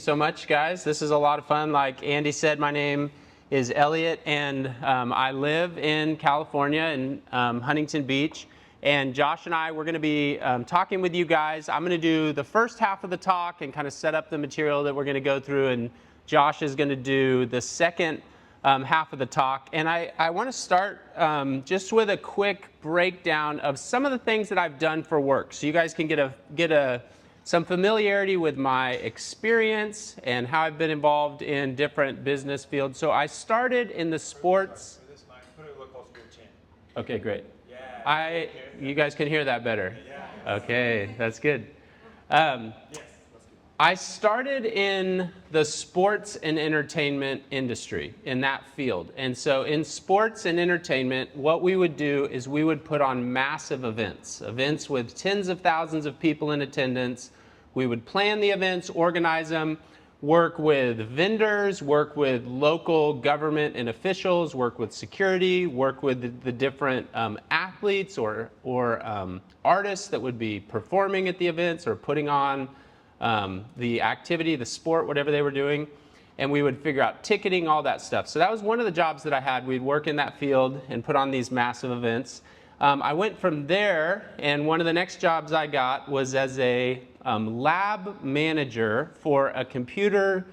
So much, guys. This is a lot of fun. Like Andy said, my name is Elliot, and I live in California in Huntington Beach. And Josh and I, we're going to be talking with you guys. I'm going to do the first half of the talk and kind of set up the material that we're going to go through, and Josh is going to do the second half of the talk. And I want to start just with a quick breakdown of some of the things that I've done for work, so you guys can get some familiarity with my experience and how I've been involved in different business fields. So I started in the sports. For this mic, put it a little closer to your chin. Okay, great. Yeah. You guys can hear that better. Yeah. Okay, that's good. Yes. I started in the sports and entertainment industry, in that field. And so in sports and entertainment, what we would do is we would put on massive events with tens of thousands of people in attendance. We would plan the events, organize them, work with vendors, work with local government and officials, work with security, work with the different athletes or artists that would be performing at the events or putting on the activity, the sport, whatever they were doing, and we would figure out ticketing, all that stuff. So that was one of the jobs that I had. We'd work in that field and put on these massive events. I went from there, and one of the next jobs I got was as a lab manager for a computer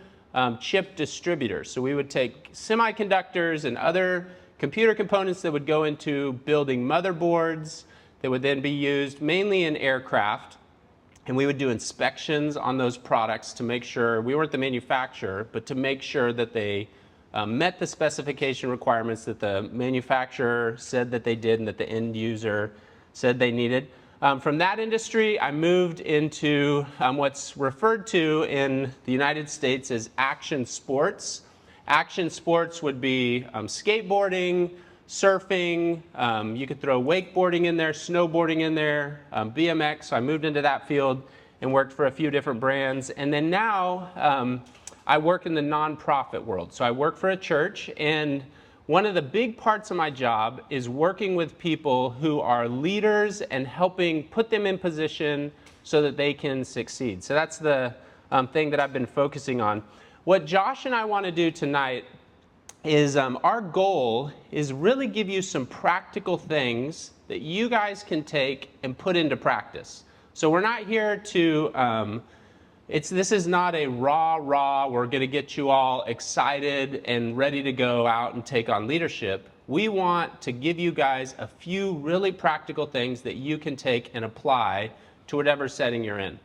chip distributor. So we would take semiconductors and other computer components that would go into building motherboards that would then be used mainly in aircraft. And we would do inspections on those products to make sure, we weren't the manufacturer, but to make sure that they met the specification requirements that the manufacturer said that they did and that the end user said they needed. From that industry, I moved into what's referred to in the United States as action sports. Action sports would be skateboarding, surfing, you could throw wakeboarding in there, snowboarding in there, BMX. So I moved into that field and worked for a few different brands. And then now I work in the nonprofit world. So I work for a church, and one of the big parts of my job is working with people who are leaders and helping put them in position so that they can succeed. So that's the thing that I've been focusing on. What Josh and I want to do tonight is our goal is really give you some practical things that you guys can take and put into practice. So we're not here to, this is not a rah, we're going to get you all excited and ready to go out and take on leadership. We want to give you guys a few really practical things that you can take and apply to whatever setting you're in.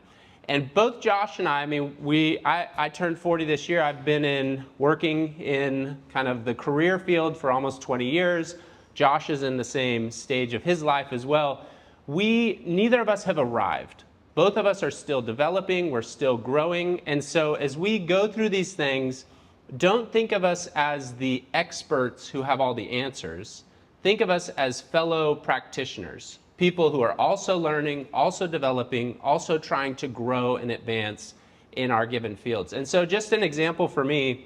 And both Josh and I turned 40 this year. I've been working in kind of the career field for almost 20 years. Josh is in the same stage of his life as well. Neither of us have arrived. Both of us are still developing, we're still growing. And so as we go through these things, don't think of us as the experts who have all the answers. Think of us as fellow practitioners. People who are also learning, also developing, also trying to grow and advance in our given fields. And so just an example for me,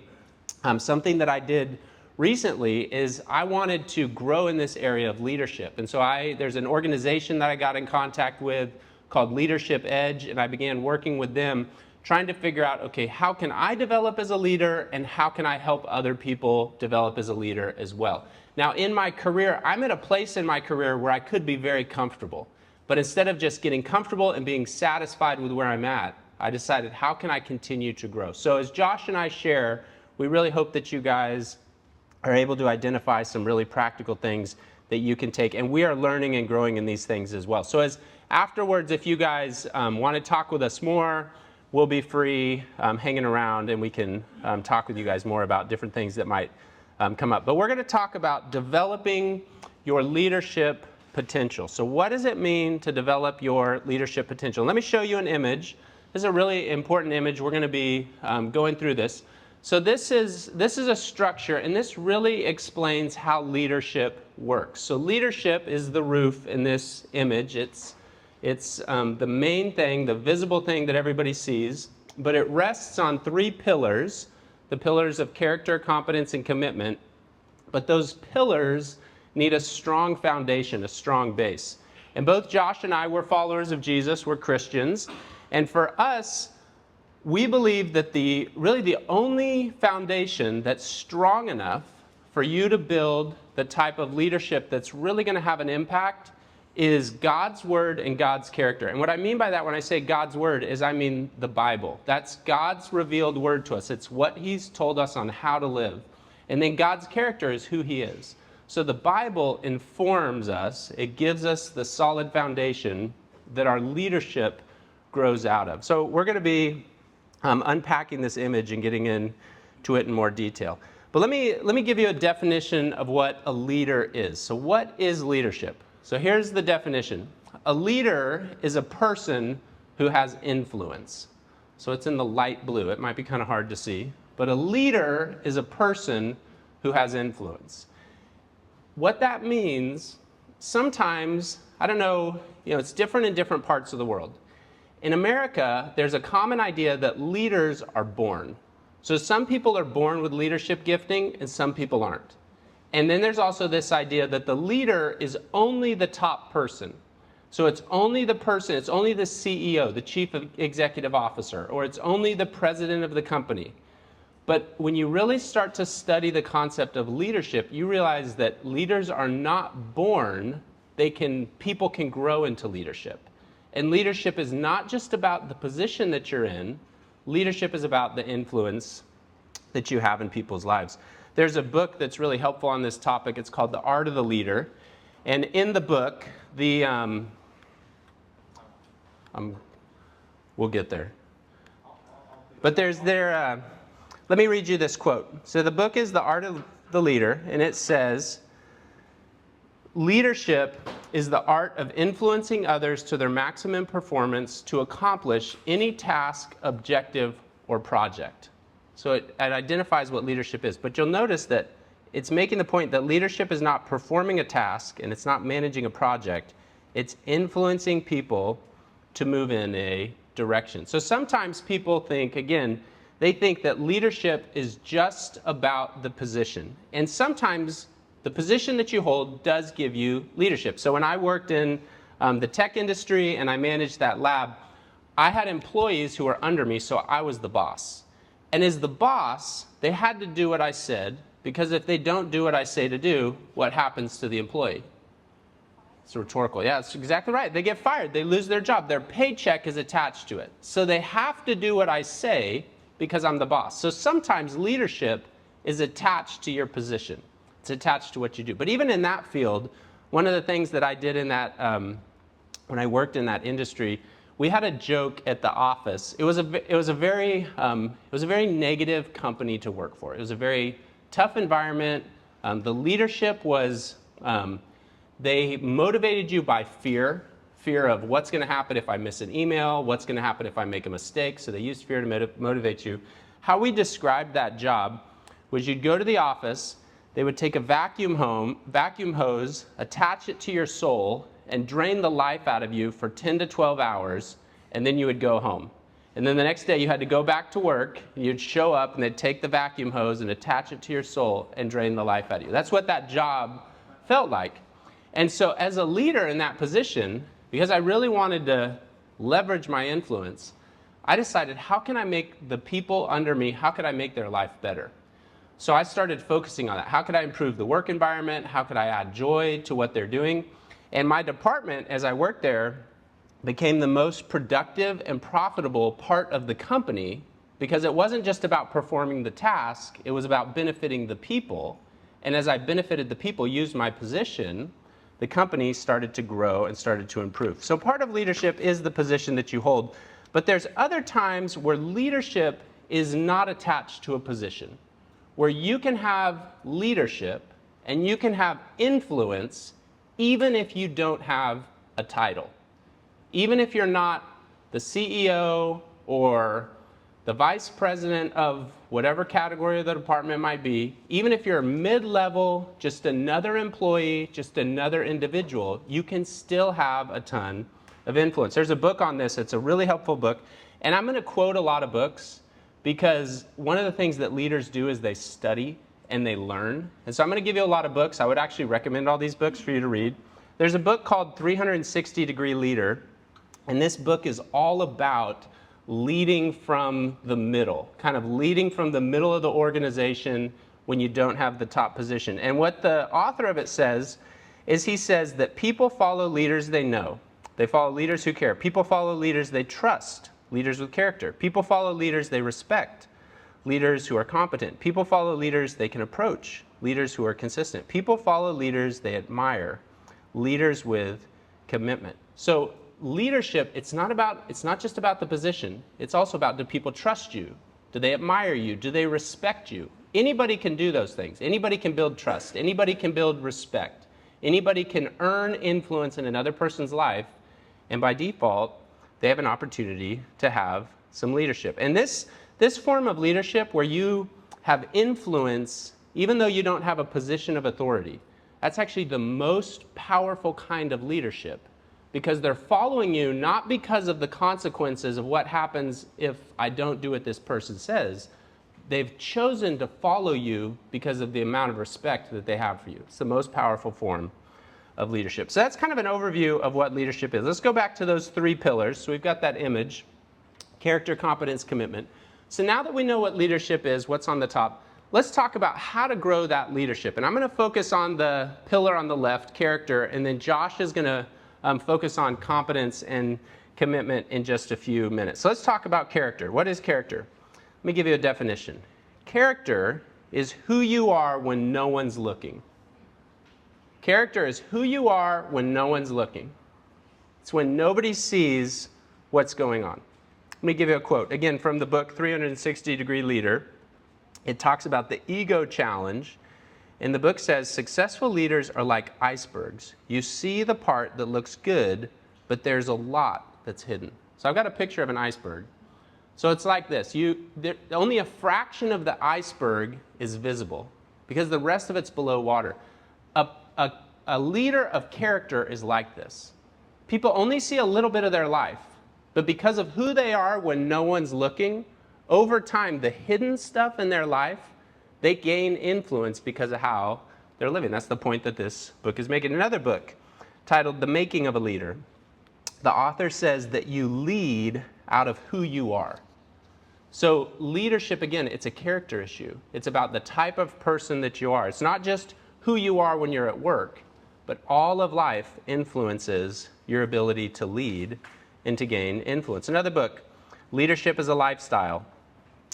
something that I did recently is I wanted to grow in this area of leadership. And so there's an organization that I got in contact with called Leadership Edge, and I began working with them, trying to figure out, okay, how can I develop as a leader, and how can I help other people develop as a leader as well? Now, in my career, I'm at a place in my career where I could be very comfortable. But instead of just getting comfortable and being satisfied with where I'm at, I decided, how can I continue to grow? So as Josh and I share, we really hope that you guys are able to identify some really practical things that you can take. And we are learning and growing in these things as well. So afterwards, if you guys want to talk with us more, we'll be free hanging around, and we can talk with you guys more about different things that might come up. But we're going to talk about developing your leadership potential. So what does it mean to develop your leadership potential? Let me show you an image. This is a really important image. We're going to be going through this. So this is a structure, and this really explains how leadership works. So leadership is the roof in this image. It's the main thing, the visible thing that everybody sees, but it rests on three pillars. The pillars of character, competence, and commitment. But those pillars need a strong foundation, a strong base. And both Josh and I were followers of Jesus, we're Christians. And for us, we believe that really the only foundation that's strong enough for you to build the type of leadership that's really going to have an impact is God's word and God's character. And what I mean by that when I say God's word is I mean the Bible. That's God's revealed word to us. It's what he's told us on how to live. And then God's character is who he is. So the Bible informs us. It gives us the solid foundation that our leadership grows out of. So we're going to be unpacking this image and getting into it in more detail. But let me give you a definition of what a leader is. So what is leadership? So here's the definition. A leader is a person who has influence. So it's in the light blue. It might be kind of hard to see. But a leader is a person who has influence. What that means, sometimes, I don't know, it's different in different parts of the world. In America, there's a common idea that leaders are born. So some people are born with leadership gifting and some people aren't. And then there's also this idea that the leader is only the top person. So it's only the person, it's only the CEO, the chief executive officer, or it's only the president of the company. But when you really start to study the concept of leadership, you realize that leaders are not born. People can grow into leadership. And leadership is not just about the position that you're in. Leadership is about the influence that you have in people's lives. There's a book that's really helpful on this topic. It's called The Art of the Leader. And in the book, we'll get there. But let me read you this quote. So the book is The Art of the Leader, and it says, leadership is the art of influencing others to their maximum performance to accomplish any task, objective, or project. So it identifies what leadership is. But you'll notice that it's making the point that leadership is not performing a task and it's not managing a project. It's influencing people to move in a direction. So sometimes people think, again, they think that leadership is just about the position. And sometimes the position that you hold does give you leadership. So when I worked in the tech industry and I managed that lab, I had employees who were under me, so I was the boss. And as the boss, they had to do what I said, because if they don't do what I say to do, what happens to the employee? It's rhetorical. Yeah, that's exactly right. They get fired. They lose their job. Their paycheck is attached to it. So they have to do what I say because I'm the boss. So sometimes leadership is attached to your position. It's attached to what you do. But even in that field, one of the things that I did in that, when I worked in that industry, we had a joke at the office. It was a very negative company to work for. It was a very tough environment. The leadership was, they motivated you by fear of what's going to happen if I miss an email, what's going to happen if I make a mistake. So they used fear to motivate you. How we described that job was you'd go to the office, they would take a vacuum hose, attach it to your soul, and drain the life out of you for 10 to 12 hours, and then you would go home. And then the next day you had to go back to work, and you'd show up, and they'd take the vacuum hose and attach it to your soul and drain the life out of you. That's what that job felt like. And so as a leader in that position, because I really wanted to leverage my influence, I decided, how can I make the people under me, how could I make their life better? So I started focusing on that. How could I improve the work environment? How could I add joy to what they're doing? And my department, as I worked there, became the most productive and profitable part of the company, because it wasn't just about performing the task, it was about benefiting the people. And as I benefited the people, used my position, the company started to grow and started to improve. So part of leadership is the position that you hold. But there's other times where leadership is not attached to a position, where you can have leadership and you can have influence even if you don't have a title. Even if you're not the CEO or the vice president of whatever category of the department might be, even if you're mid-level, just another employee, just another individual, you can still have a ton of influence. There's a book on this. It's a really helpful book. And I'm going to quote a lot of books because one of the things that leaders do is they study and they learn. And so I'm going to give you a lot of books. I would actually recommend all these books for you to read. There's a book called 360 Degree Leader. And this book is all about leading from the middle, kind of leading from the middle of the organization when you don't have the top position. And what the author of it says is he says that people follow leaders they know. They follow leaders who care. People follow leaders they trust, leaders with character. People follow leaders they respect, leaders who are competent. People follow leaders they can approach, leaders who are consistent. People follow leaders they admire, leaders with commitment. So leadership, it's not just about the position. It's also about, do people trust you? Do they admire you? Do they respect you? Anybody can do those things. Anybody can build trust. Anybody can build respect. Anybody can earn influence in another person's life, and by default, they have an opportunity to have some leadership. And this form of leadership where you have influence, even though you don't have a position of authority, that's actually the most powerful kind of leadership, because they're following you not because of the consequences of what happens if I don't do what this person says. They've chosen to follow you because of the amount of respect that they have for you. It's the most powerful form of leadership. So that's kind of an overview of what leadership is. Let's go back to those 3 pillars. So we've got that image: character, competence, commitment. So now that we know what leadership is, what's on the top, let's talk about how to grow that leadership. And I'm going to focus on the pillar on the left, character, and then Josh is going to focus on competence and commitment in just a few minutes. So let's talk about character. What is character? Let me give you a definition. Character is who you are when no one's looking. Character is who you are when no one's looking. It's when nobody sees what's going on. Let me give you a quote, again, from the book 360-Degree Leader. It talks about the ego challenge. And the book says, successful leaders are like icebergs. You see the part that looks good, but there's a lot that's hidden. So I've got a picture of an iceberg. So it's like this. Only a fraction of the iceberg is visible because the rest of it's below water. A leader of character is like this. People only see a little bit of their life, but because of who they are when no one's looking, over time, the hidden stuff in their life, they gain influence because of how they're living. That's the point that this book is making. Another book titled The Making of a Leader. The author says that you lead out of who you are. So leadership, again, it's a character issue. It's about the type of person that you are. It's not just who you are when you're at work, but all of life influences your ability to lead and to gain influence. Another book, Leadership is a Lifestyle.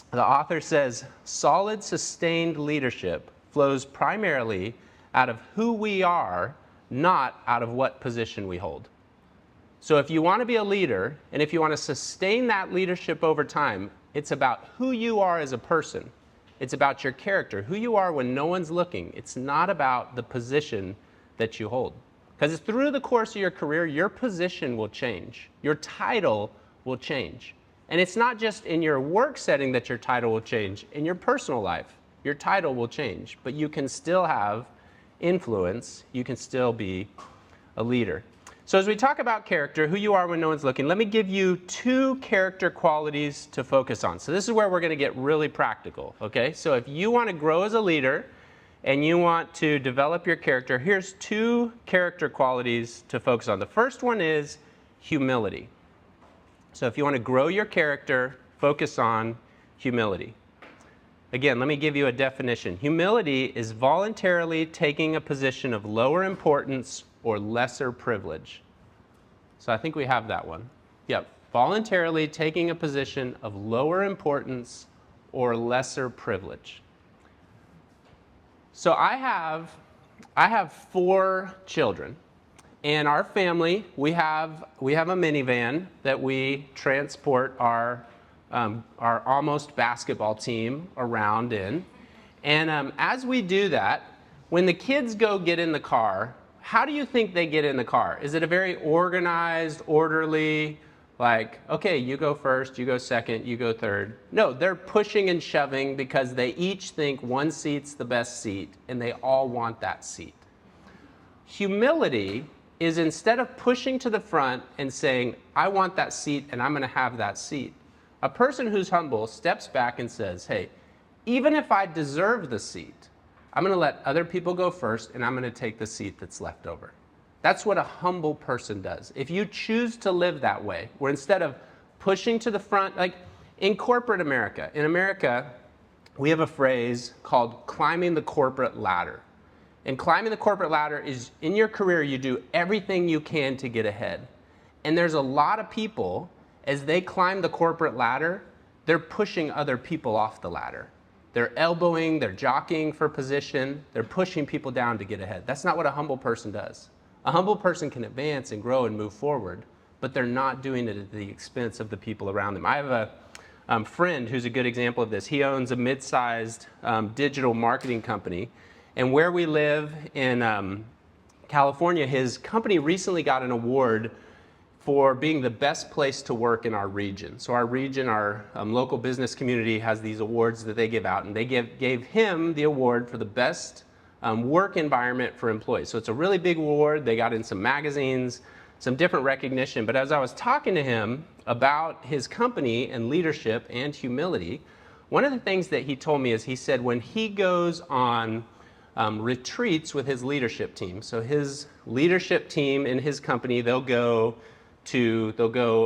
The author says, solid, sustained leadership flows primarily out of who we are, not out of what position we hold. So if you want to be a leader, and if you want to sustain that leadership over time, it's about who you are as a person. It's about your character, who you are when no one's looking. It's not about the position that you hold. Because through the course of your career, your position will change. Your title will change. And it's not just in your work setting that your title will change. In your personal life, your title will change. But you can still have influence. You can still be a leader. So as we talk about character, who you are when no one's looking, let me give you 2 character qualities to focus on. So this is where we're going to get really practical, okay? So if you want to grow as a leader and you want to develop your character, here's 2 character qualities to focus on. The first one is humility. So if you want to grow your character, focus on humility. Again, let me give you a definition. Humility is voluntarily taking a position of lower importance or lesser privilege. So I think we have that one. Yep, voluntarily taking a position of lower importance or lesser privilege. So I have 4 children. In our family, we have a minivan that we transport our almost basketball team around in. And as we do that, when the kids go get in the car, how do you think they get in the car? Is it a very organized, orderly, like, okay, you go first, you go second, you go third? No, they're pushing and shoving because they each think one seat's the best seat, and they all want that seat. Humility is, instead of pushing to the front and saying, I want that seat and I'm going to have that seat, a person who's humble steps back and says, hey, even if I deserve the seat, I'm going to let other people go first, and I'm going to take the seat that's left over. That's what a humble person does. If you choose to live that way, where instead of pushing to the front, like in corporate America. In America, we have a phrase called climbing the corporate ladder. And climbing the corporate ladder is, in your career, you do everything you can to get ahead. And there's a lot of people, as they climb the corporate ladder, they're pushing other people off the ladder. They're elbowing, they're jockeying for position, they're pushing people down to get ahead. That's not what a humble person does. A humble person can advance and grow and move forward, but they're not doing it at the expense of the people around them. I have a friend who's a good example of this. He owns a mid-sized digital marketing company, and where we live in California, his company recently got an award for being the best place to work in our region. So our region, our local business community has these awards that they give out, and they gave him the award for the best work environment for employees. So it's a really big award. They got in some magazines, some different recognition. But as I was talking to him about his company and leadership and humility, one of the things that he told me is he said when he goes on retreats with his leadership team, so his leadership team in his company, they'll go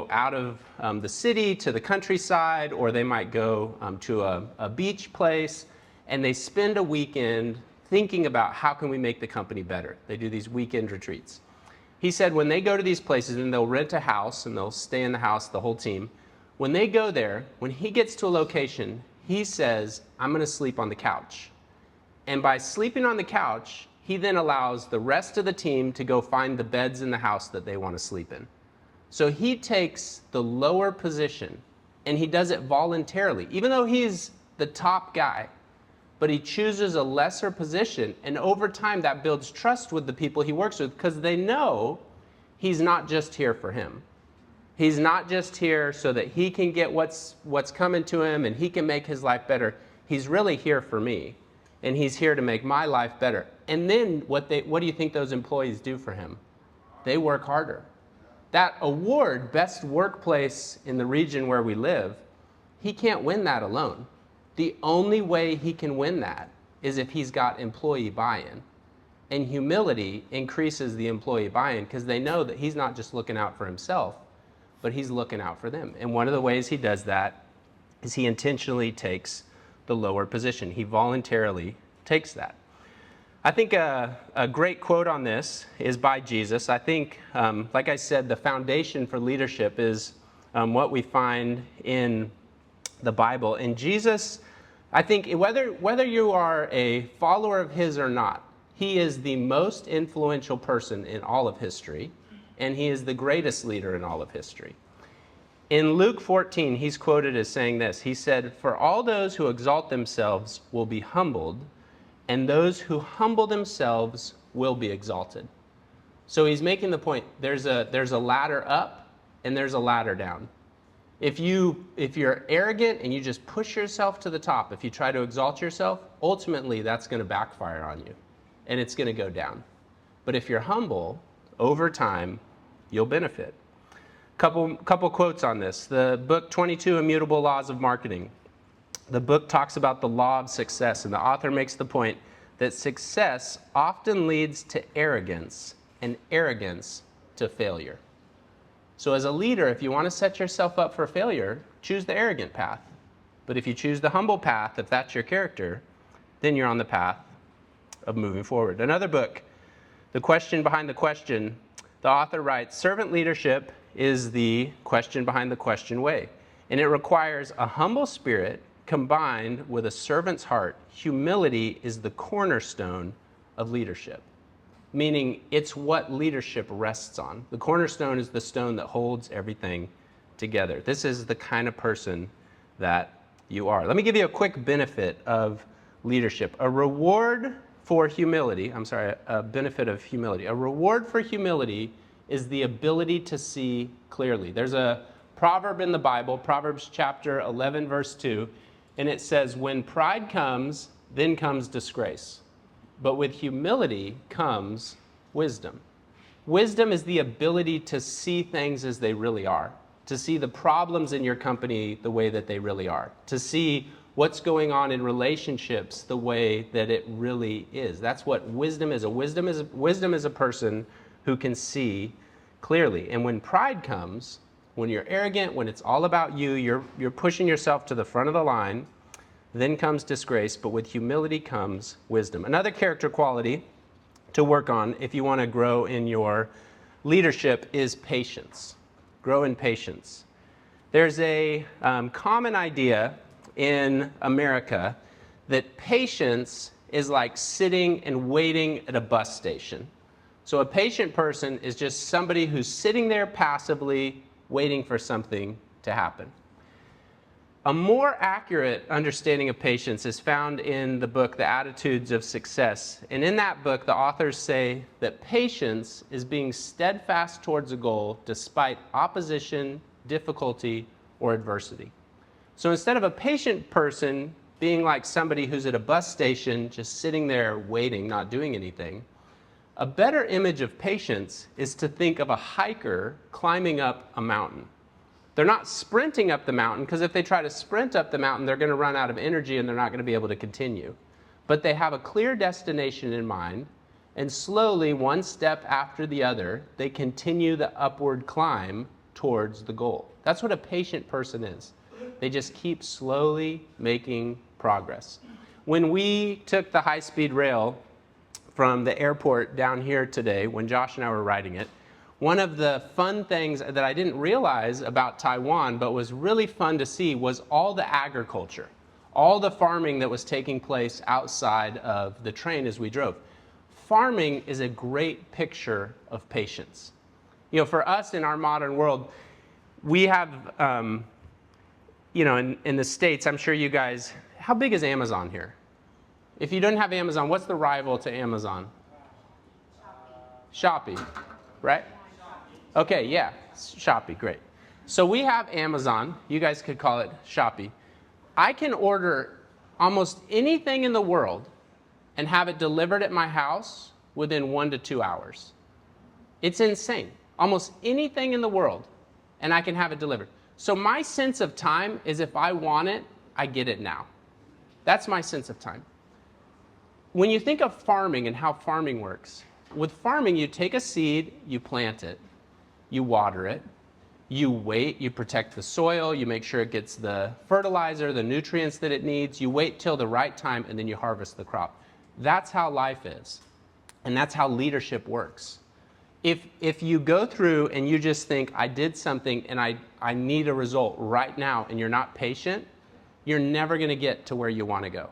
out of the city to the countryside, or they might go to a beach place, and they spend a weekend thinking about how can we make the company better. They do these weekend retreats. He said when they go to these places and they'll rent a house and they'll stay in the house, the whole team, when they go there, when he gets to a location, he says, I'm going to sleep on the couch. And by sleeping on the couch, he then allows the rest of the team to go find the beds in the house that they want to sleep in. So he takes the lower position, and he does it voluntarily, even though he's the top guy, but he chooses a lesser position, and over time that builds trust with the people he works with because they know he's not just here for him. He's not just here so that he can get what's coming to him and he can make his life better. He's really here for me, and he's here to make my life better. And then what do you think those employees do for him? They work harder. That award, Best Workplace in the region where we live, he can't win that alone. The only way he can win that is if he's got employee buy-in. And humility increases the employee buy-in because they know that he's not just looking out for himself, but he's looking out for them. And one of the ways he does that is he intentionally takes the lower position. He voluntarily takes that. I think a great quote on this is by Jesus. I think, like I said, the foundation for leadership is what we find in the Bible. And Jesus, I think whether you are a follower of his or not, he is the most influential person in all of history, and he is the greatest leader in all of history. In Luke 14, he's quoted as saying this. He said, "For all those who exalt themselves will be humbled, and those who humble themselves will be exalted." So he's making the point, there's a ladder up and there's a ladder down. If you're arrogant and you just push yourself to the top, if you try to exalt yourself, ultimately that's going to backfire on you and it's going to go down. But if you're humble, over time, you'll benefit. Couple quotes on this. The book 22 Immutable Laws of Marketing. The book talks about the law of success, and the author makes the point that success often leads to arrogance, and arrogance to failure. So as a leader, if you want to set yourself up for failure, choose the arrogant path. But if you choose the humble path, if that's your character, then you're on the path of moving forward. Another book, The Question Behind the Question, the author writes, servant leadership is the question behind the question way, and it requires a humble spirit combined with a servant's heart. Humility is the cornerstone of leadership, meaning it's what leadership rests on. The cornerstone is the stone that holds everything together. This is the kind of person that you are. Let me give you a quick benefit of leadership. A benefit of humility. A reward for humility is the ability to see clearly. There's a proverb in the Bible, Proverbs chapter 11, verse 2, and it says, when pride comes, then comes disgrace. But with humility comes wisdom. Wisdom is the ability to see things as they really are, to see the problems in your company the way that they really are, to see what's going on in relationships the way that it really is. That's what wisdom is. Wisdom is a person who can see clearly. And when pride comes, When you're arrogant, when it's all about you, you're pushing yourself to the front of the line. Then comes disgrace, but with humility comes wisdom. Another character quality to work on if you want to grow in your leadership is patience. Grow in patience. There's a common idea in America that patience is like sitting and waiting at a bus station. So a patient person is just somebody who's sitting there passively waiting for something to happen. A more accurate understanding of patience is found in the book, The Attitudes of Success. And in that book, the authors say that patience is being steadfast towards a goal despite opposition, difficulty, or adversity. So instead of a patient person being like somebody who's at a bus station just sitting there waiting, not doing anything, a better image of patience is to think of a hiker climbing up a mountain. They're not sprinting up the mountain, because if they try to sprint up the mountain, they're going to run out of energy and they're not going to be able to continue. But they have a clear destination in mind, and slowly, one step after the other, they continue the upward climb towards the goal. That's what a patient person is. They just keep slowly making progress. When we took the high-speed rail from the airport down here today, when Josh and I were riding it, one of the fun things that I didn't realize about Taiwan, but was really fun to see, was all the agriculture, all the farming that was taking place outside of the train as we drove. Farming is a great picture of patience. You know, for us in our modern world, we have, you know, in the States, I'm sure you guys, how big is Amazon here? If you don't have Amazon, what's the rival to Amazon? Shopee, right? Okay, yeah, Shopee, great. So we have Amazon. You guys could call it Shopee. I can order almost anything in the world and have it delivered at my house within 1 to 2 hours. It's insane. Almost anything in the world, and I can have it delivered. So my sense of time is if I want it, I get it now. That's my sense of time. When you think of farming and how farming works, with farming, you take a seed, you plant it, you water it, you wait, you protect the soil, you make sure it gets the fertilizer, the nutrients that it needs, you wait till the right time, and then you harvest the crop. That's how life is, and that's how leadership works. If you go through and you just think, I did something and I need a result right now, and you're not patient, you're never going to get to where you want to go.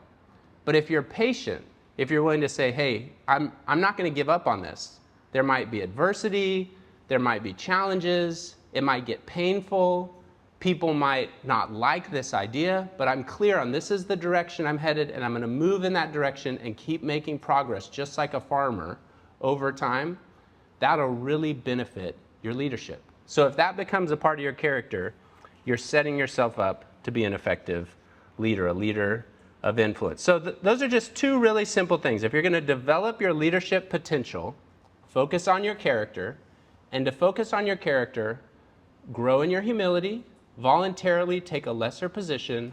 But if you're patient, if you're willing to say, hey, I'm not going to give up on this. There might be adversity, there might be challenges, it might get painful, people might not like this idea, but I'm clear on this is the direction I'm headed, and I'm going to move in that direction and keep making progress, just like a farmer, over time. That'll really benefit your leadership. So if that becomes a part of your character, you're setting yourself up to be an effective leader, a leader of influence. So those are just two really simple things. If you're going to develop your leadership potential, focus on your character, and to focus on your character, grow in your humility, voluntarily take a lesser position,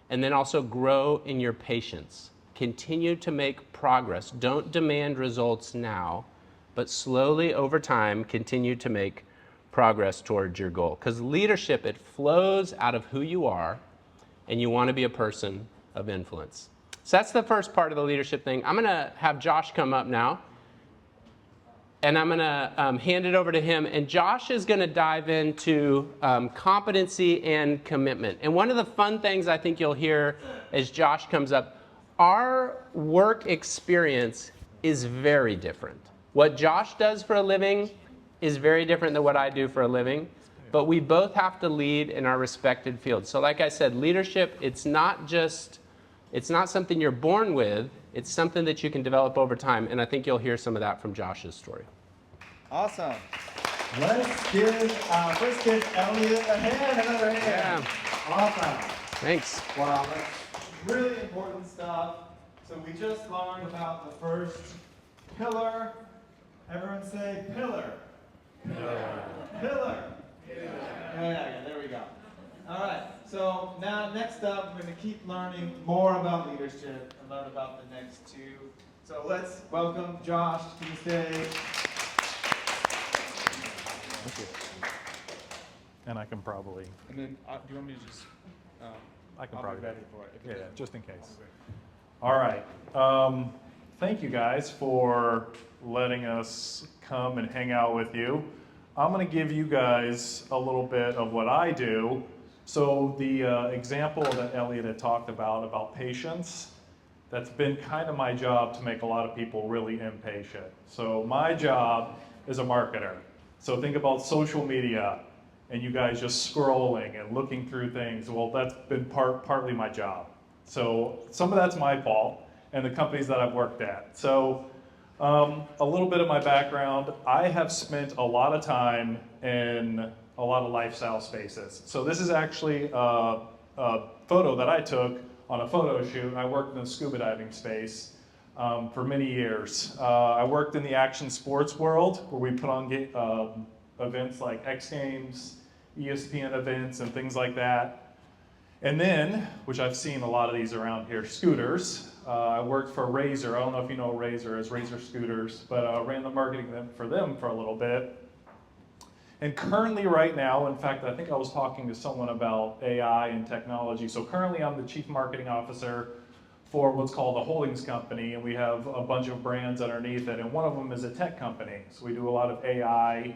and then also grow in your patience. Continue to make progress. Don't demand results now, but slowly over time, continue to make progress towards your goal. Because leadership, it flows out of who you are, and you want to be a person of influence. So that's the first part of the leadership thing. I'm going to have Josh come up now, and I'm going to hand it over to him. And Josh is going to dive into competency and commitment. And one of the fun things I think you'll hear as Josh comes up, our work experience is very different. What Josh does for a living is very different than what I do for a living, but we both have to lead in our respected fields. So like I said, leadership, it's not something you're born with, it's something that you can develop over time, and I think you'll hear some of that from Josh's story. Awesome. Let's give Elliot a hand, another hand. Yeah. Awesome. Thanks. Wow, that's really important stuff. So we just learned about the first pillar. Everyone say pillar. Pillar. Pillar. Yeah, there we go. All right, so now next up, we're going to keep learning more about leadership and learn about the next two. So let's welcome Josh to the stage. and I can probably, And then, do you want me to just, I can I'll probably, be ready for it. if yeah, it doesn't- just in case. Okay. All right. Thank you guys for letting us come and hang out with you. I'm going to give you guys a little bit of what I do. So the example that Elliot had talked about patience, that's been kind of my job to make a lot of people really impatient. So my job is a marketer. So think about social media and you guys just scrolling and looking through things. Well, that's been partly my job. So some of that's my fault and the companies that I've worked at. So a little bit of my background, I have spent a lot of time in a lot of lifestyle spaces. So this is actually a photo that I took on a photo shoot. I worked in the scuba diving space for many years. I worked in the action sports world where we put on events like X Games, ESPN events, and things like that. And then, which I've seen a lot of these around here, scooters. I worked for Razor. I don't know if you know Razor as Razor Scooters, but I ran the marketing for them for a little bit. And currently right now, in fact, I think I was talking to someone about AI and technology. So currently I'm the chief marketing officer for what's called a holdings company, and we have a bunch of brands underneath it, and one of them is a tech company. So we do a lot of AI,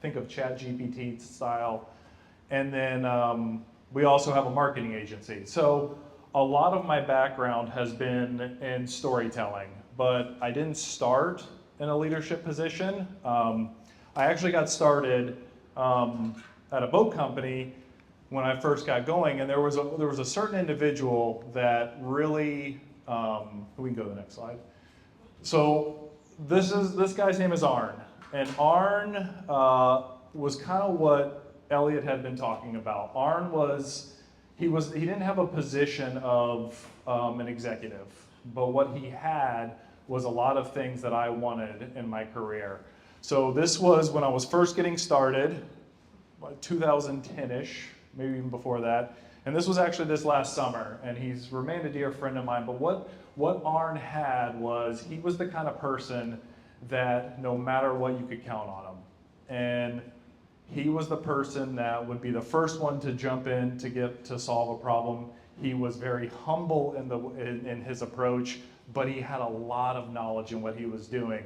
think of ChatGPT style, and then we also have a marketing agency. So a lot of my background has been in storytelling, but I didn't start in a leadership position. I actually got started at a boat company when I first got going, and there was a certain individual that really, we can go to the next slide. So this guy's name is Arn, and Arn was kind of what Elliot had been talking about. Arn he didn't have a position of an executive, but what he had was a lot of things that I wanted in my career. So this was when I was first getting started, like 2010-ish, maybe even before that. And this was actually this last summer, and he's remained a dear friend of mine. But what Arn had was, he was the kind of person that no matter what, you could count on him. And he was the person that would be the first one to jump in to solve a problem. He was very humble in his approach, but he had a lot of knowledge in what he was doing.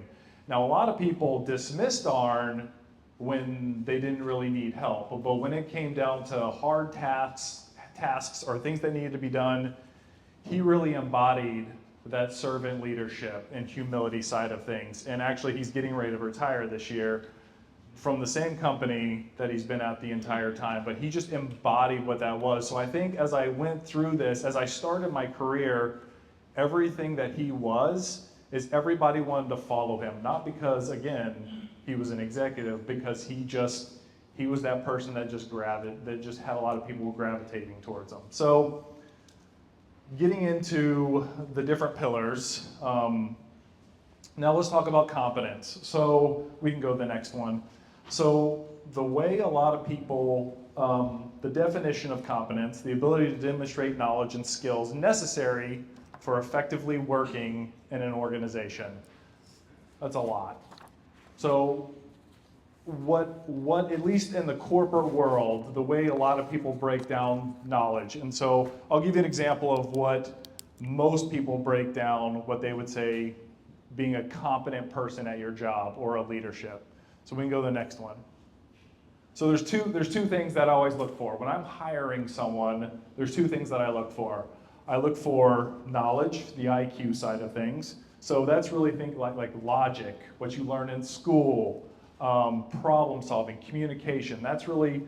Now, a lot of people dismissed Arn when they didn't really need help, but when it came down to hard tasks or things that needed to be done, he really embodied that servant leadership and humility side of things. And actually, he's getting ready to retire this year from the same company that he's been at the entire time, but he just embodied what that was. So I think as I went through this, as I started my career, everything that he was is everybody wanted to follow him, not because, again, he was an executive, because he was that person that just had a lot of people gravitating towards him. So getting into the different pillars, now let's talk about competence. So we can go to the next one. So the way a lot of people, the definition of competence, the ability to demonstrate knowledge and skills necessary for effectively working in an organization. That's a lot. So what at least in the corporate world, the way a lot of people break down knowledge. And so I'll give you an example of what most people break down, what they would say being a competent person at your job or a leadership. So we can go to the next one. So there's two things that I always look for. When I'm hiring someone, there's two things that I look for. I look for knowledge, the IQ side of things. So that's really think like logic, what you learn in school, problem solving, communication. That's really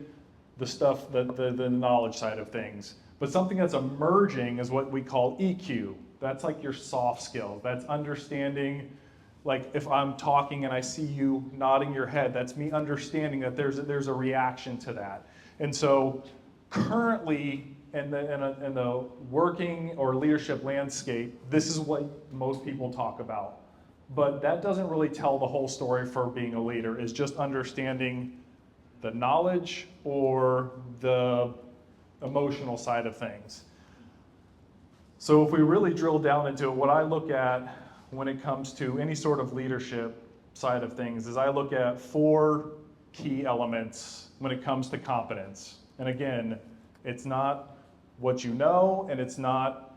the stuff, the knowledge side of things. But something that's emerging is what we call EQ. That's like your soft skills. That's understanding, like if I'm talking and I see you nodding your head, that's me understanding that there's a reaction to that. And so currently in the working or leadership landscape, this is what most people talk about. But that doesn't really tell the whole story for being a leader, is just understanding the knowledge or the emotional side of things. So if we really drill down into it, what I look at when it comes to any sort of leadership side of things is I look at 4 key elements when it comes to competence. And again, it's not what you know, and it's not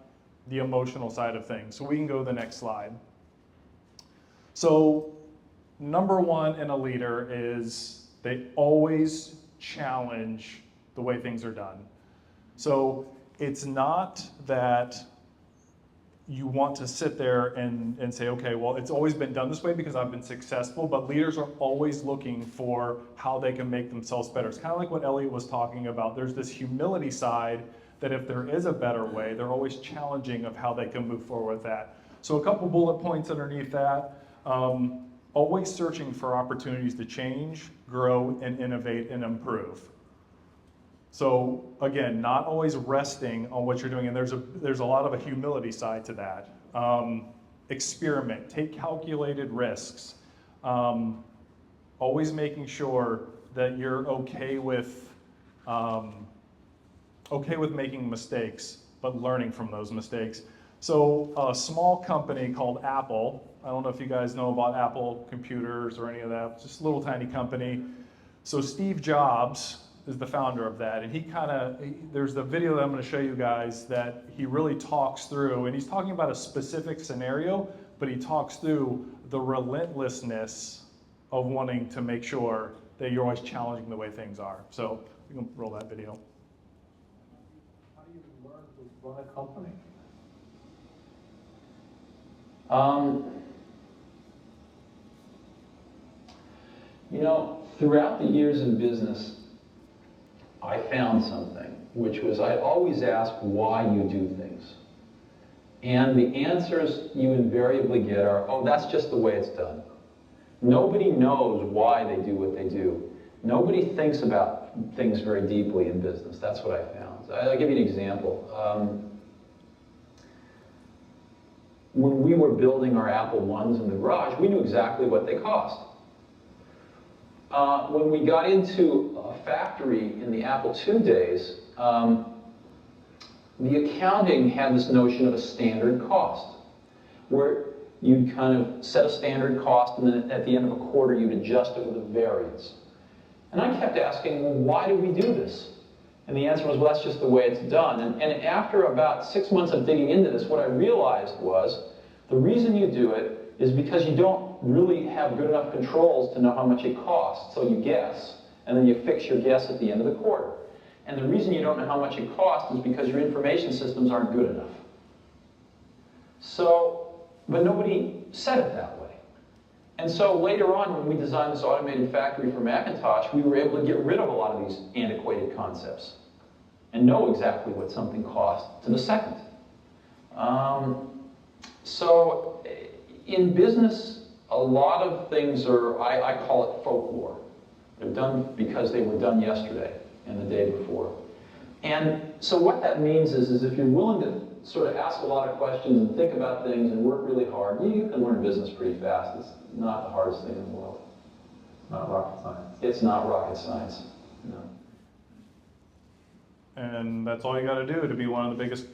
the emotional side of things. So we can go to the next slide. So number one in a leader is they always challenge the way things are done. So it's not that you want to sit there and say, okay, well, it's always been done this way because I've been successful, but leaders are always looking for how they can make themselves better. It's kind of like what Elliot was talking about. There's this humility side that if there is a better way, they're always challenging of how they can move forward with that. So a couple bullet points underneath that. Always searching for opportunities to change, grow, and innovate and improve. So again, not always resting on what you're doing, and there's a lot of a humility side to that. Experiment, take calculated risks. Always making sure that you're okay with making mistakes, but learning from those mistakes. So a small company called Apple, I don't know if you guys know about Apple computers or any of that, just a little tiny company. So Steve Jobs is the founder of that, and there's the video that I'm going to show you guys that he really talks through, and he's talking about a specific scenario, but he talks through the relentlessness of wanting to make sure that you're always challenging the way things are. So we can roll that video. How do you learn to run a company? Throughout the years in business, I found something, which was I always ask why you do things. And the answers you invariably get are, oh, that's just the way it's done. Nobody knows why they do what they do. Nobody thinks about things very deeply in business. That's what I found. I'll give you an example. When we were building our Apple I's in the garage, we knew exactly what they cost. When we got into a factory in the Apple II days, the accounting had this notion of a standard cost, where you'd kind of set a standard cost, and then at the end of a quarter, you'd adjust it with a variance. And I kept asking, well, why do we do this? And the answer was, well, that's just the way it's done. And after about 6 months of digging into this, what I realized was the reason you do it is because you don't really have good enough controls to know how much it costs, so you guess, and then you fix your guess at the end of the quarter. And the reason you don't know how much it costs is because your information systems aren't good enough. So, but nobody said it that way. And so later on, when we designed this automated factory for Macintosh, we were able to get rid of a lot of these antiquated concepts and know exactly what something cost to the second. So in business, a lot of things are, I call it folklore. They're done because they were done yesterday and the day before. And so what that means is if you're willing to sort of ask a lot of questions and think about things and work really hard, you can learn business pretty fast. It's not the hardest thing in the world. It's not rocket science. It's not rocket science, no. And that's all you got to do to be one of the biggest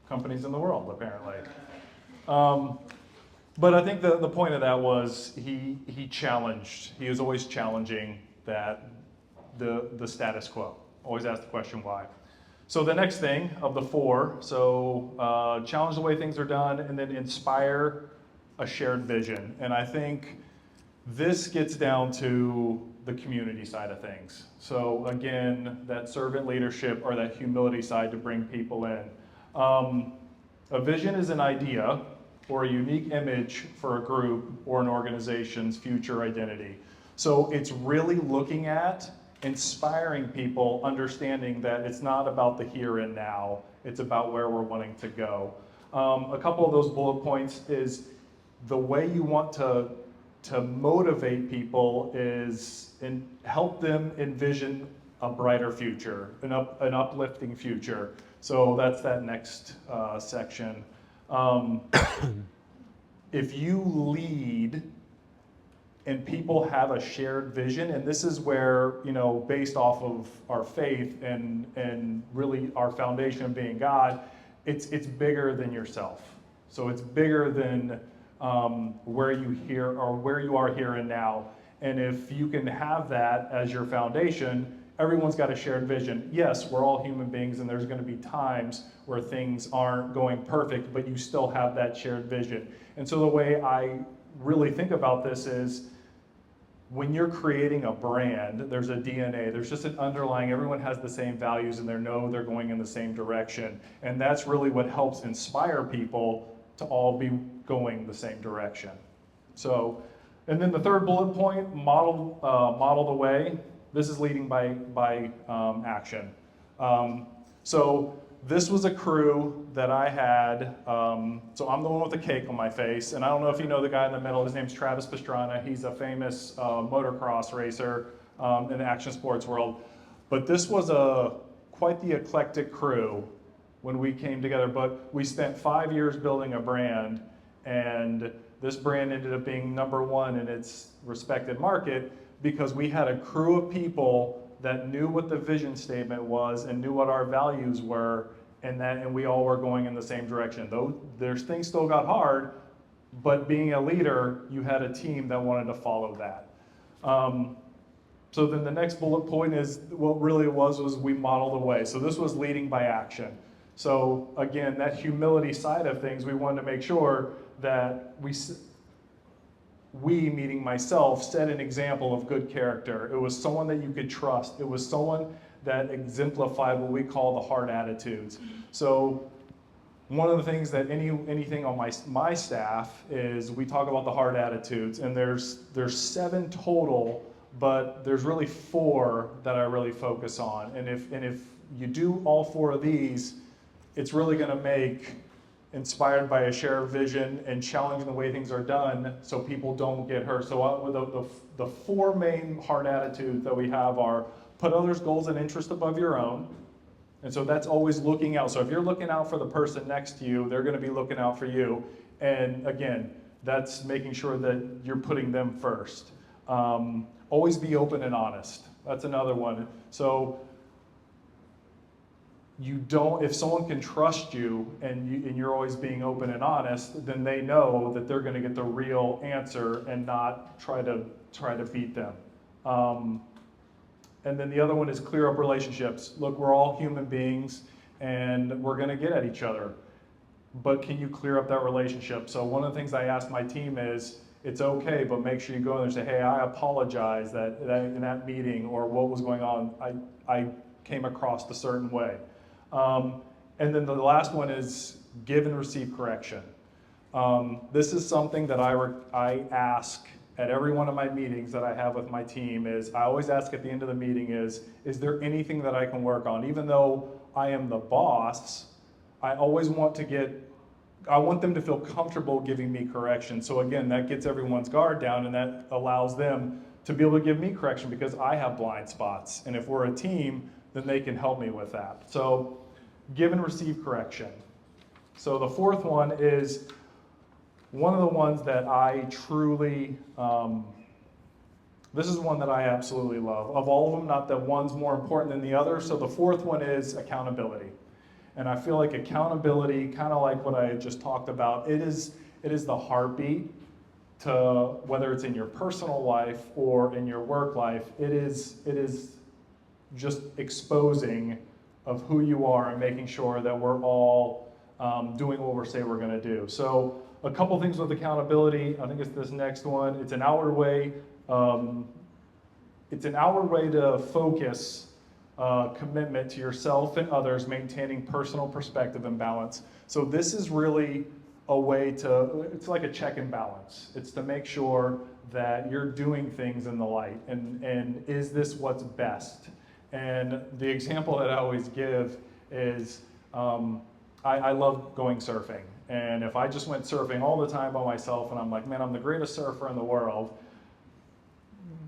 companies in the world, apparently. But I think the point of that was he was always challenging the status quo. Always ask the question why. So the next thing of the four, challenge the way things are done, and then inspire a shared vision. And I think this gets down to the community side of things. So again, that servant leadership or that humility side to bring people in. A vision is an idea or a unique image for a group or an organization's future identity. So it's really looking at inspiring people, understanding that it's not about the here and now, it's about where we're wanting to go. A couple of those bullet points is the way you want to motivate people is help them envision a brighter future, an uplifting future. So that's that next section. If you lead and people have a shared vision, and this is where, based off of our faith and really our foundation being God, it's bigger than yourself. So it's bigger than where you are here and now. And if you can have that as your foundation, everyone's got a shared vision. Yes, we're all human beings, and there's going to be times where things aren't going perfect, but you still have that shared vision. And so the way I really think about this is, when you're creating a brand, there's a DNA, there's just an underlying, everyone has the same values and they know they're going in the same direction. And that's really what helps inspire people to all be going the same direction. So, and then the third bullet point, model the way. This is leading by action. So this was a crew that I had, so I'm the one with the cake on my face, and I don't know if you know the guy in the middle, his name's Travis Pastrana. He's a famous motocross racer in the action sports world. But this was quite the eclectic crew when we came together, but we spent 5 years building a brand, and this brand ended up being #1 in its respected market because we had a crew of people that knew what the vision statement was and knew what our values were, and we all were going in the same direction. Though there's things still got hard, but being a leader, you had a team that wanted to follow that. So then the next bullet point is, what really it was we modeled the way. So this was leading by action. So again, that humility side of things, we wanted to make sure that we, meaning myself, set an example of good character. It was someone that you could trust. It was someone that exemplified what we call the hard attitudes. So one of the things that anything on my staff is, we talk about the hard attitudes, and there's 7 total, but there's really 4 that I really focus on. And if you do all 4 of these, it's really going to make inspired by a shared vision and challenging the way things are done so people don't get hurt. So the 4 main hard attitudes that we have are: put others' goals and interests above your own. And so that's always looking out. So if you're looking out for the person next to you, they're going to be looking out for you. And again, that's making sure that you're putting them first. Always be open and honest. That's another one. So if someone can trust you and you're always being open and honest, then they know that they're going to get the real answer and not try to beat them. And then the other one is clear up relationships. Look, we're all human beings and we're going to get at each other, but can you clear up that relationship? So one of the things I ask my team is, it's okay, but make sure you go in there and say, hey, I apologize that in that meeting or what was going on, I came across a certain way. And then the last one is give and receive correction. This is something that I ask at every one of my meetings that I have with my team. I always ask at the end of the meeting is there anything that I can work on? Even though I am the boss, I always want them to feel comfortable giving me correction. So again, that gets everyone's guard down, and that allows them to be able to give me correction because I have blind spots. And if we're a team, then they can help me with that. So give and receive correction. So the fourth one is one of the ones that I truly, this is one that I absolutely love. Of all of them, not that one's more important than the other. So the fourth one is accountability. And I feel like accountability, kind of like what I just talked about, it is the heartbeat to whether it's in your personal life or in your work life. It is just exposing of who you are and making sure that we're all doing what we say we're going to do. So a couple things with accountability. I think it's this next one. It's an outward way. It's an outward way to focus commitment to yourself and others, maintaining personal perspective and balance. So this is really a way it's like a check and balance. It's to make sure that you're doing things in the light, and is this what's best? And the example that I always give is I love going surfing. And if I just went surfing all the time by myself and I'm like, man, I'm the greatest surfer in the world,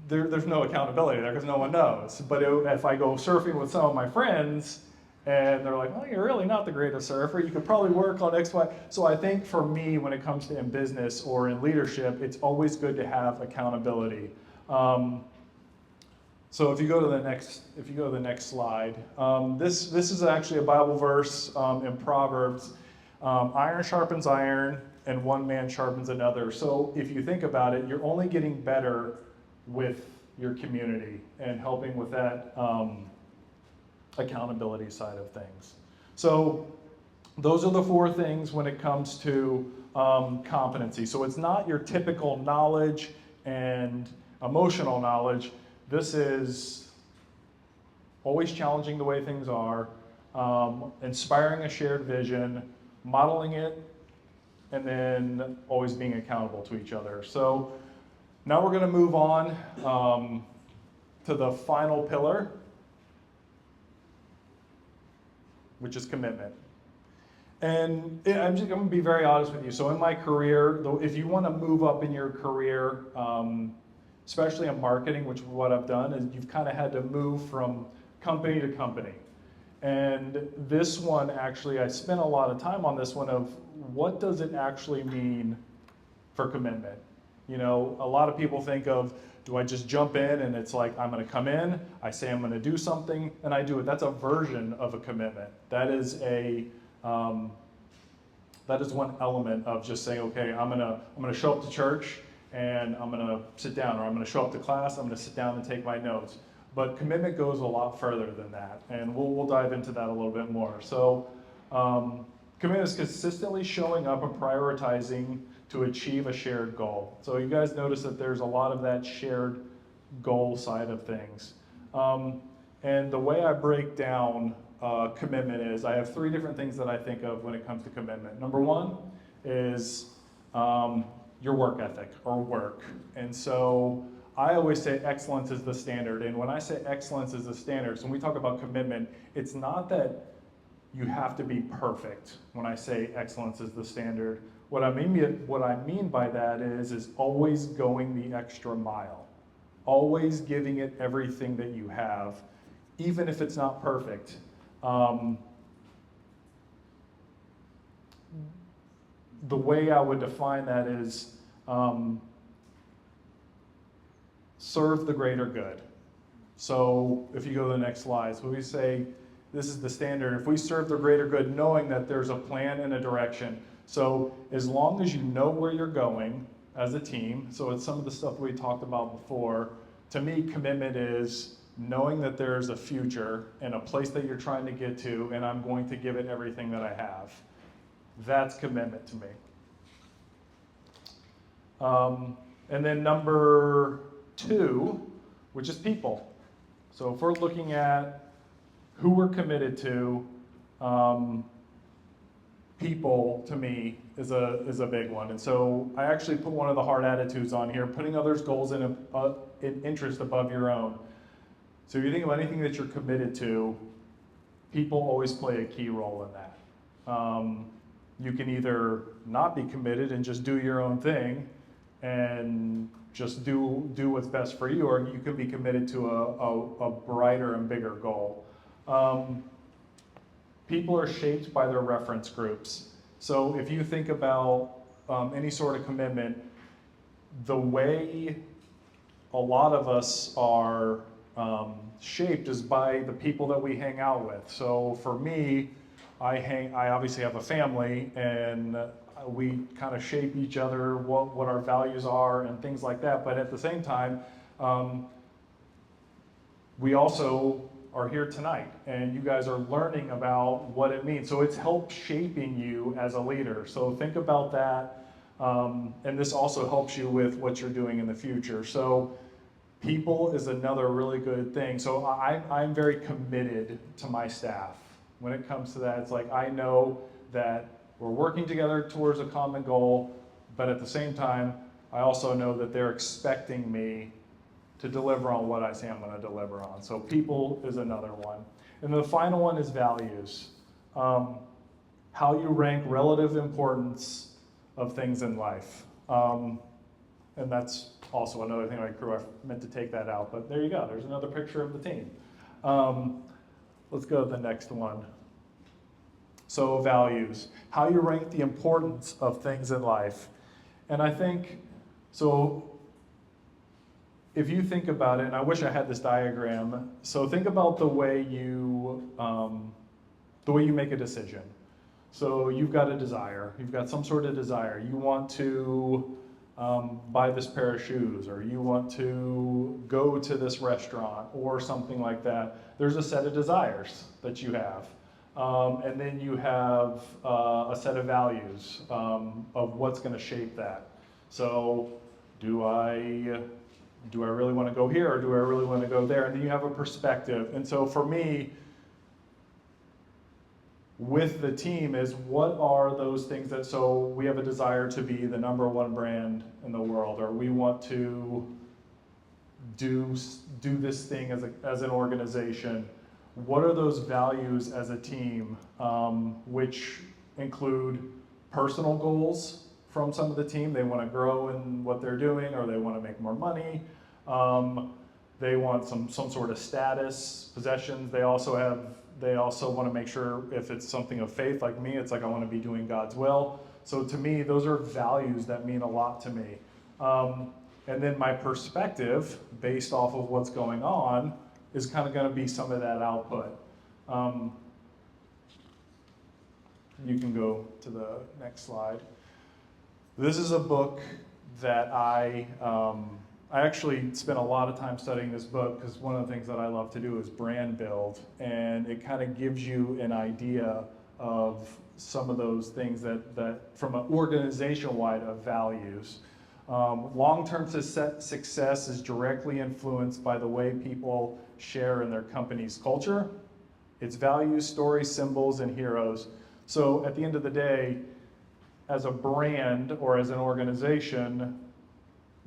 there's no accountability there because no one knows. But if I go surfing with some of my friends and they're like, well, you're really not the greatest surfer, you could probably work on X, Y. So I think for me, when it comes to in business or in leadership, it's always good to have accountability. So if you go to the next slide, this is actually a Bible verse in Proverbs. Iron sharpens iron, and one man sharpens another. So if you think about it, you're only getting better with your community and helping with that accountability side of things. So those are the 4 things when it comes to competency. So it's not your typical knowledge and emotional knowledge. This is always challenging the way things are, inspiring a shared vision, modeling it, and then always being accountable to each other. So now we're going to move on to the final pillar, which is commitment. And I'm going to be very honest with you. So in my career, if you want to move up in your career, especially in marketing, which is what I've done, is you've kind of had to move from company to company. And this one, actually, I spent a lot of time on this one of what does it actually mean for commitment? You know, a lot of people think of, do I just jump in and it's like, I'm going to come in, I say I'm going to do something, and I do it. That's a version of a commitment. That is one element of just saying, okay, I'm gonna show up to church and I'm gonna sit down, or I'm gonna show up to class, I'm gonna sit down and take my notes. But commitment goes a lot further than that, and we'll dive into that a little bit more. So commitment is consistently showing up and prioritizing to achieve a shared goal. So you guys notice that there's a lot of that shared goal side of things. And the way I break down commitment is, I have 3 different things that I think of when it comes to commitment. Number 1 is your work ethic or work. And so I always say excellence is the standard. And when I say excellence is the standard, so when we talk about commitment, it's not that you have to be perfect when I say excellence is the standard. What I mean by that is always going the extra mile, always giving it everything that you have, even if it's not perfect. The way I would define that is serve the greater good. So if you go to the next slide, so we say this is the standard. If we serve the greater good, knowing that there's a plan and a direction. So as long as you know where you're going as a team, so it's some of the stuff we talked about before, to me, commitment is knowing that there's a future and a place that you're trying to get to, and I'm going to give it everything that I have. That's commitment to me. And then number 2, which is people. So if we're looking at who we're committed to, people to me is a big one. And so I actually put one of the hard attitudes on here, putting others' goals in interest above your own. So if you think of anything that you're committed to, people always play a key role in that. You can either not be committed and just do your own thing and just do what's best for you, or you can be committed to a brighter and bigger goal. People are shaped by their reference groups. So if you think about any sort of commitment, the way a lot of us are shaped is by the people that we hang out with. So for me, I obviously have a family, and we kind of shape each other, what our values are and things like that. But at the same time, we also are here tonight, and you guys are learning about what it means. So it's helped shaping you as a leader. So think about that, and this also helps you with what you're doing in the future. So people is another really good thing. So I'm very committed to my staff. When it comes to that, it's like I know that we're working together towards a common goal, but at the same time, I also know that they're expecting me to deliver on what I say I'm going to deliver on. So people is another one. And the final one is values. How you rank relative importance of things in life. And that's also another thing I meant to take that out, but there you go. There's another picture of the team. Let's go to the next one. So values, how you rank the importance of things in life. And I think, so if you think about it, and I wish I had this diagram, so think about the way you make a decision. So you've got a desire, you've got some sort of desire. You want to buy this pair of shoes, or you want to go to this restaurant, or something like that. There's a set of desires that you have. And then you have a set of values of what's going to shape that. So do I really want to go here, or do I really want to go there? And then you have a perspective. And so for me, with the team is, what are those things that, so we have a desire to be the #1 brand in the world, or we want to do this thing as an organization. What are those values as a team, which include personal goals from some of the team? They want to grow in what they're doing, or they want to make more money. They want some sort of status, possessions. They also want to make sure, if it's something of faith like me, it's like I want to be doing God's will. So to me, those are values that mean a lot to me. And then my perspective, based off of what's going on, is kind of going to be some of that output. You can go to the next slide. This is a book that I actually spent a lot of time studying this book, because one of the things that I love to do is brand build, and it kind of gives you an idea of some of those things that from an organization-wide of values. Long-term success is directly influenced by the way people share in their company's culture, its values, stories, symbols, and heroes. So at the end of the day, as a brand or as an organization,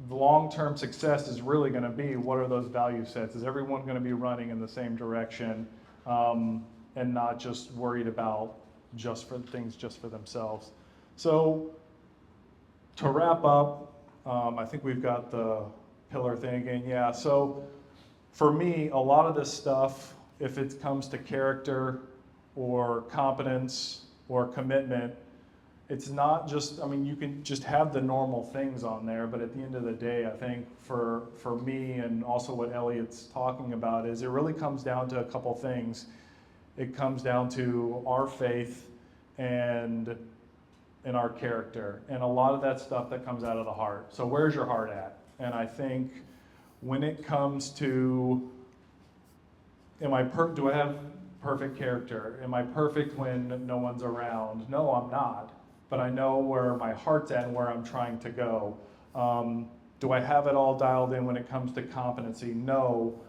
the long-term success is really going to be, what are those value sets? Is everyone going to be running in the same direction, and not just worried about just for themselves? So to wrap up, I think we've got the pillar thing again. Yeah, so for me, a lot of this stuff, if it comes to character or competence or commitment, it's not just, I mean, you can just have the normal things on there, but at the end of the day, I think for me, and also what Elliot's talking about, is it really comes down to a couple things. It comes down to our faith and our character, and a lot of that stuff that comes out of the heart. So where's your heart at? And I think when it comes to, do I have perfect character? Am I perfect when no one's around? No, I'm not. But I know where my heart's at and where I'm trying to go. Do I have it all dialed in when it comes to competency? No.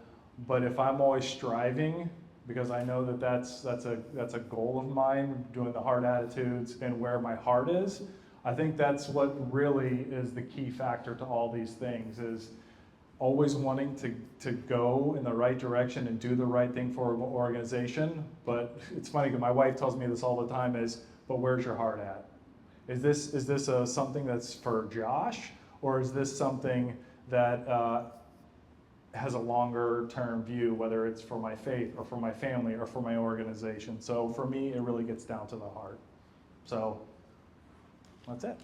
But if I'm always striving, because I know that that's a goal of mine, doing the hard attitudes and where my heart is, I think that's what really is the key factor to all these things, is always wanting to go in the right direction and do the right thing for an organization. But it's funny, because my wife tells me this all the time, but where's your heart at? Is this something that's for Josh, or is this something that has a longer term view, whether it's for my faith or for my family or for my organization? So for me, it really gets down to the heart. So that's it.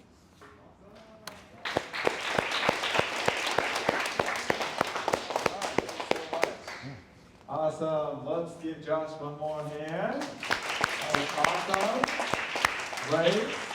Awesome. Let's give Josh one more hand. That was awesome. Great.